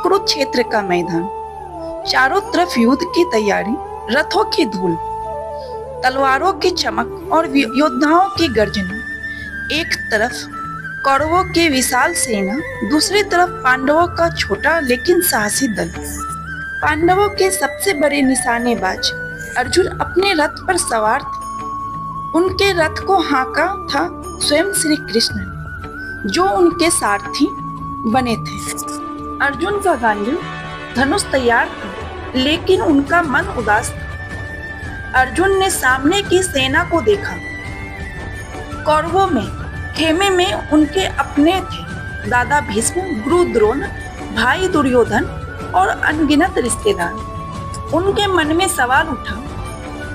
कुरुक्षेत्र का मैदान, चारों तरफ युद्ध की तैयारी, रथों की धूल, तलवारों की चमक और योद्धाओं की गर्जना। एक तरफ कौरवों की विशाल सेना, दूसरी तरफ पांडवों का छोटा लेकिन साहसी दल। पांडवों के सबसे बड़े निशानेबाज अर्जुन अपने रथ पर सवार थे। उनके रथ को हाँका था स्वयं श्री कृष्ण, जो उनके सारथी बने थे। अर्जुन का गांडीव धनुष तैयार था, लेकिन उनका मन उदास था। अर्जुन ने सामने की सेना को देखा। कौरवों में खेमे में उनके अपने थे, दादा भीष्म, गुरु द्रोण, भाई दुर्योधन और अनगिनत रिश्तेदार। उनके मन में सवाल उठा,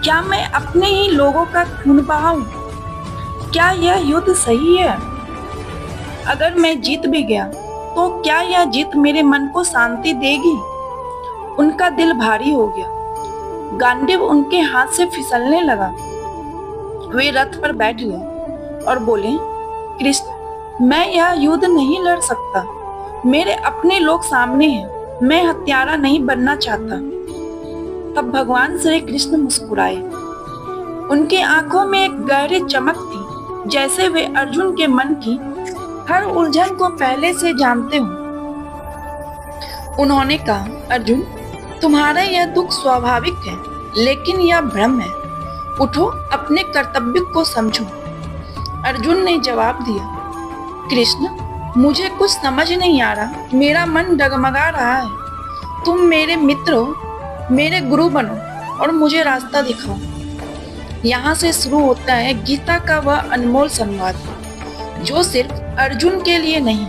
क्या मैं अपने ही लोगों का खून बहाऊं? क्या यह युद्ध सही है? अगर मैं जीत भी गया तो क्या यह जीत मेरे मन को शांति देगी? उनका दिल भारी हो गया। गांडीव उनके हाथ से फिसलने लगा। वे रथ पर बैठ गए और बोले, कृष्ण, मैं यह युद्ध नहीं लड़ सकता। मेरे अपने लोग सामने हैं। मैं हत्यारा नहीं बनना चाहता। तब भगवान श्री कृष्ण मुस्कुराए। उनके आंखों में एक गहरी चमक थी, जैसे वे अर्जुन के मन की हर उलझन को पहले से जानते हो। उन्होंने कहा, अर्जुन, तुम्हारा यह दुख स्वाभाविक है, लेकिन यह भ्रम है। उठो, अपने कर्तव्य को समझो। अर्जुन ने जवाब दिया, कृष्ण, मुझे कुछ समझ नहीं आ रहा। मेरा मन डगमगा रहा है। तुम मेरे मित्र हो, मेरे गुरु बनो और मुझे रास्ता दिखाओ। यहाँ से शुरू होता है गीता का वह अनमोल संवाद, जो सिर्फ अर्जुन के लिए नहीं,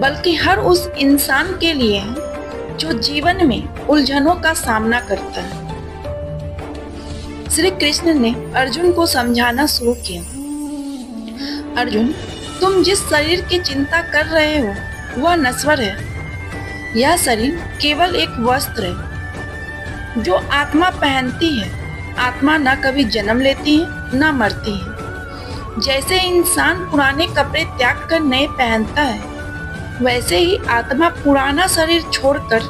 बल्कि हर उस इंसान के लिए है जो जीवन में उलझनों का सामना करता है। श्री कृष्ण ने अर्जुन को समझाना शुरू किया, अर्जुन, तुम जिस शरीर की चिंता कर रहे हो वह नश्वर है। यह शरीर केवल एक वस्त्र है जो आत्मा पहनती है। आत्मा न कभी जन्म लेती है न मरती है। जैसे इंसान पुराने कपड़े त्याग कर नए पहनता है, वैसे ही आत्मा पुराना शरीर छोड़कर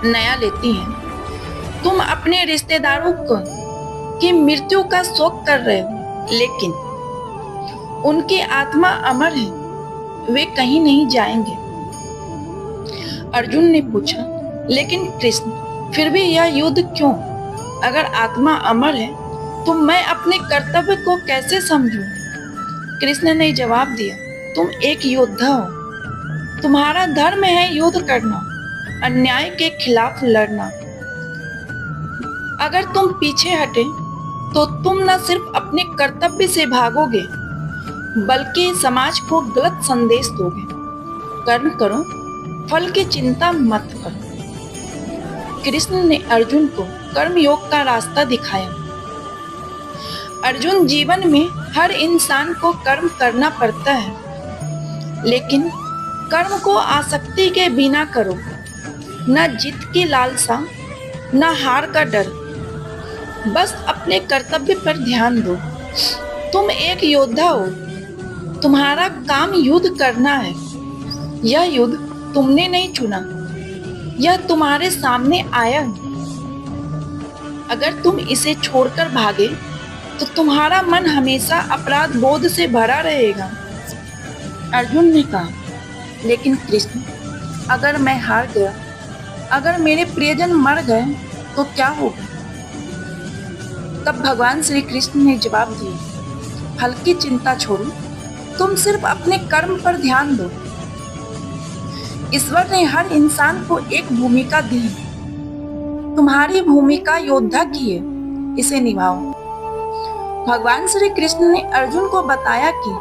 नया लेती है। तुम अपने रिश्तेदारों की मृत्यु का शोक कर रहे हो, लेकिन उनकी आत्मा अमर है। वे कहीं नहीं जाएंगे। अर्जुन ने पूछा, लेकिन कृष्ण, फिर भी यह युद्ध क्यों? अगर आत्मा अमर है तो मैं अपने कर्तव्य को कैसे समझूं? कृष्ण ने जवाब दिया, तुम एक योद्धा हो। तुम्हारा धर्म है युद्ध करना, अन्याय के खिलाफ लड़ना। अगर तुम पीछे हटे तो तुम न सिर्फ अपने कर्तव्य से भागोगे, बल्कि समाज को गलत संदेश दोगे। कर्म करो, फल की चिंता मत करो। कृष्ण ने अर्जुन को कर्मयोग का रास्ता दिखाया। अर्जुन, जीवन में हर इंसान को कर्म करना पड़ता है, लेकिन कर्म को आसक्ति के बिना करो। न जीत की लालसा, न हार का डर। बस अपने कर्तव्य पर ध्यान दो। तुम एक योद्धा हो। तुम्हारा काम युद्ध करना है। यह युद्ध तुमने नहीं चुना, यह तुम्हारे सामने आया है। अगर तुम इसे छोड़कर भागे तो तुम्हारा मन हमेशा अपराध बोध से भरा रहेगा। अर्जुन ने कहा, लेकिन कृष्ण, अगर मैं हार गया, अगर मेरे प्रियजन मर गए तो क्या होगा? तब भगवान श्री कृष्ण ने जवाब दिया, हल्की चिंता छोड़ो, तुम सिर्फ अपने कर्म पर ध्यान दो। ईश्वर ने हर इंसान को एक भूमिका दी है। तुम्हारी भूमिका योद्धा की है, इसे निभाओ। भगवान श्री कृष्ण ने अर्जुन को बताया कि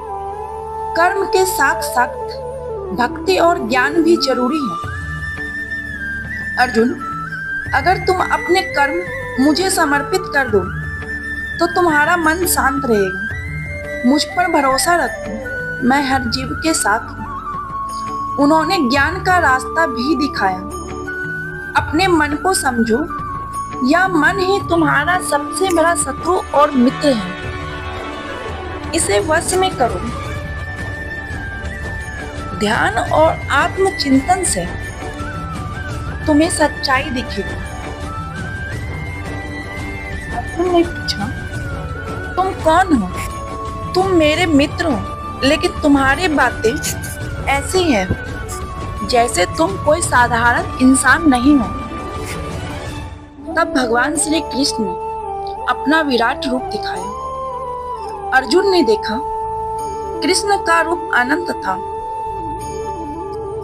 कर्म के साथ साथ भक्ति और ज्ञान भी जरूरी है। अर्जुन, अगर तुम अपने कर्म मुझे समर्पित कर दो तो तुम्हारा मन शांत रहेगा। मुझ पर भरोसा रखो, मैं हर जीव के साथ हूँ। उन्होंने ज्ञान का रास्ता भी दिखाया। अपने मन को समझो, यह मन ही तुम्हारा सबसे बड़ा शत्रु और मित्र है। इसे वश में करो। ध्यान और आत्मचिंतन से तुम्हें सच्चाई दिखेगी। अर्जुन ने पूछा, तुम कौन हो? तुम मेरे मित्र हो, लेकिन तुम्हारी बातें ऐसी हैं जैसे तुम कोई साधारण इंसान नहीं हो। तब भगवान श्री कृष्ण ने अपना विराट रूप दिखाया। अर्जुन ने देखा कृष्ण का रूप अनंत था।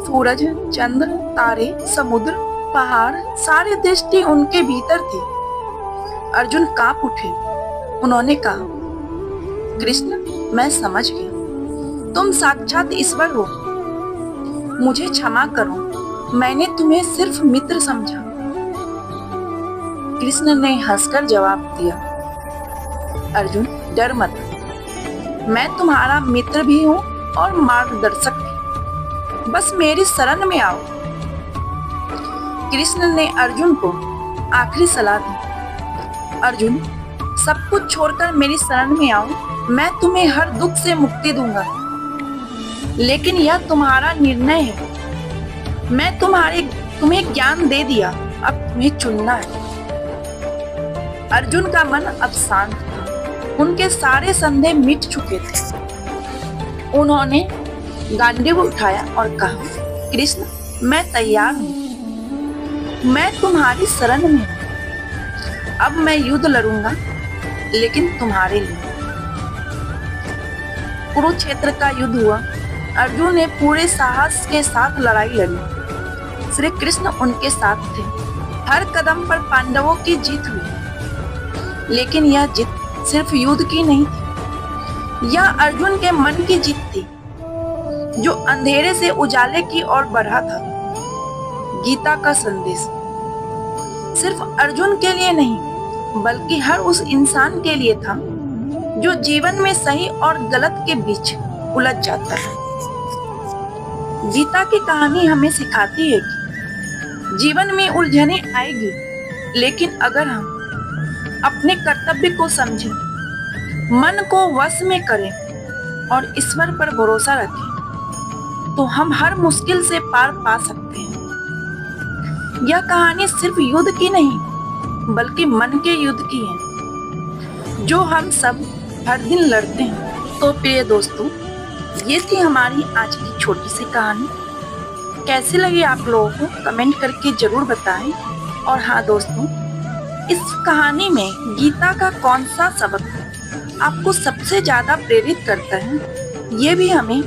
सूरज, चंद्र, तारे, समुद्र, पहाड़, सारी दृष्टि उनके भीतर थी। अर्जुन कांप उठे। उन्होंने कहा, कृष्ण, मैं समझ गया, तुम साक्षात ईश्वर हो। मुझे क्षमा करो, मैंने तुम्हें सिर्फ मित्र समझा। कृष्ण ने हंसकर जवाब दिया, अर्जुन, डर मत, मैं तुम्हारा मित्र भी हूँ और मार्गदर्शक भी। बस मेरी शरण में आओ। कृष्ण ने अर्जुन को आखिरी सलाह दी, अर्जुन, सब कुछ छोड़कर मेरी शरण में आओ, मैं तुम्हें हर दुख से मुक्ति दूंगा। लेकिन यह तुम्हारा निर्णय है। मैं तुम्हें ज्ञान दे दिया, अब तुम्हें चुनना है। अर्जुन का मन अब शांत था। उनके सारे संदेह मिट चुके थे। उन्होंने गांडीव उठाया और कहा, कृष्ण, मैं तैयार हूँ। मैं तुम्हारी शरण में हूँ। अब मैं युद्ध लड़ूंगा, लेकिन तुम्हारे लिए। कुरुक्षेत्र का युद्ध हुआ। अर्जुन ने पूरे साहस के साथ लड़ाई लड़ी। श्री कृष्ण उनके साथ थे। हर कदम पर पांडवों की जीत हुई। लेकिन यह जीत सिर्फ युद्ध की नहीं थी, यह अर्जुन के मन की जीत थी, जो अंधेरे से उजाले की ओर बढ़ा था। गीता का संदेश सिर्फ अर्जुन के लिए नहीं, बल्कि हर उस इंसान के लिए था जो जीवन में सही और गलत के बीच उलझ जाता है। गीता की कहानी हमें सिखाती है कि जीवन में उलझने आएगी, लेकिन अगर हम अपने कर्तव्य को समझें, मन को वश में करें और ईश्वर पर भरोसा रखें, तो हम हर मुश्किल से पार पा सकते हैं। यह कहानी सिर्फ युद्ध की नहीं, बल्कि मन के युद्ध की है, जो हम सब हर दिन लड़ते हैं। तो प्रिय दोस्तों, ये थी हमारी आज की छोटी सी कहानी। कैसी लगी आप लोगों को कमेंट करके जरूर बताएं। और हाँ दोस्तों, इस कहानी में गीता का कौन सा सबक आपको सबसे ज्यादा प्रेरित करता है, ये भी हमें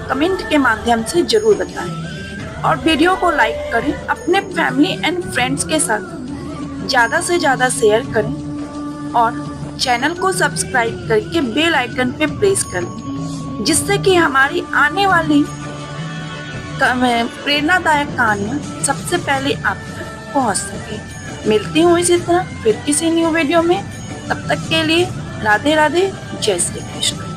कमेंट के माध्यम से जरूर बताएं। और वीडियो को लाइक करें, अपने फैमिली एंड फ्रेंड्स के साथ ज़्यादा से ज़्यादा शेयर करें और चैनल को सब्सक्राइब करके बेल आइकन पे प्रेस कर दें, जिससे कि हमारी आने वाली प्रेरणादायक कहानियाँ सबसे पहले आप तक पहुँच सके। मिलती हूँ इसी तरह फिर किसी न्यू वीडियो में। तब तक के लिए राधे राधे, जय श्री कृष्ण।